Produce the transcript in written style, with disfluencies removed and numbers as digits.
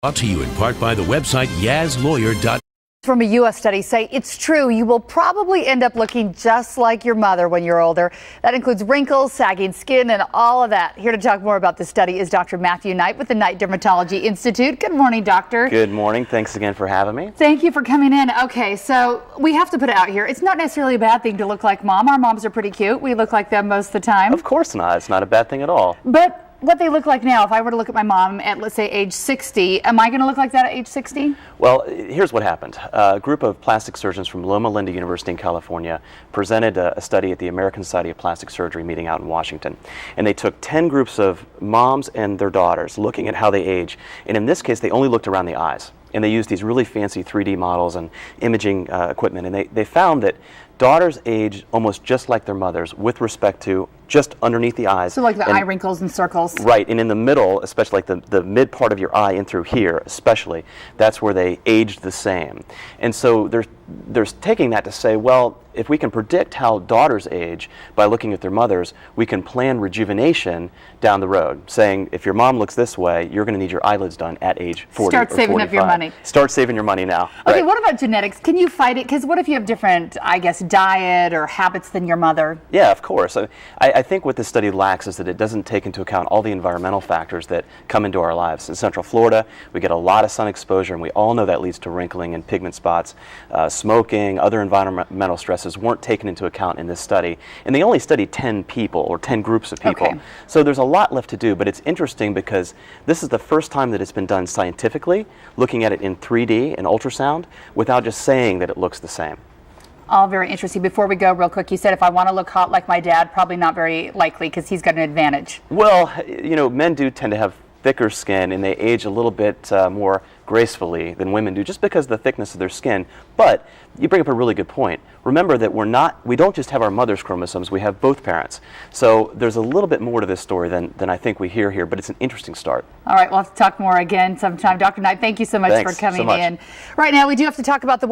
Brought to you in part by the website yazlawyer.com. From a U.S. study say it's true you will probably end up looking just like your mother when you're older. That includes wrinkles, sagging skin, and all of that. Here to talk more about this study is Dr. Matthew Knight with the Knight Dermatology Institute. Good morning, doctor. Good morning. Thanks again for having me. Thank you for coming in. Okay, so we have to put it out here. It's not necessarily a bad thing to look like mom. Our moms are pretty cute. We look like them most of the time. Of course not. It's not a bad thing at all. But what they look like now, if I were to look at my mom at, let's say, age 60, am I going to look like that at age 60? Well, here's what happened. A group of plastic surgeons from Loma Linda University in California presented a study at the American Society of Plastic Surgery meeting out in Washington. And they took 10 groups of moms and their daughters looking at how they age. And in this case, they only looked around the eyes. And they used these really fancy 3D models and imaging equipment. And they found that daughters age almost just like their mothers with respect to just underneath the eyes. So like the eye wrinkles and circles. Right, and in the middle, especially like the mid part of your eye and through here especially, that's where they aged the same. And so there's taking that to say, well, if we can predict how daughters age by looking at their mothers, we can plan rejuvenation down the road, saying if your mom looks this way, you're going to need your eyelids done at age 40 Start or saving 45. up your money. Start saving your money now. Okay, Right. what about genetics? Can you fight it? Because what if you have different, I guess, diet or habits than your mother? Yeah, of course. I think what this study lacks is that it doesn't take into account all the environmental factors that come into our lives. In Central Florida, we get a lot of sun exposure, and we all know that leads to wrinkling and pigment spots. Smoking, other environmental stresses weren't taken into account in this study. And they only studied 10 people, or 10 groups of people. Okay. So there's a lot left to do, but it's interesting because this is the first time that it's been done scientifically, looking at it in 3D and ultrasound, without just saying that it looks the same. All very interesting. Before we go, real quick, you said if I want to look hot like my dad, probably not very likely because he's got an advantage. Well, you know, men do tend to have thicker skin and they age a little bit more gracefully than women do just because of the thickness of their skin. But you bring up a really good point. Remember that we don't just have our mother's chromosomes, we have both parents. So there's a little bit more to this story than I think we hear here, but it's an interesting start. All right, we'll have to talk more again sometime. Dr. Knight, thank you so much Thanks for coming so much. in. Right now, we do have to talk about the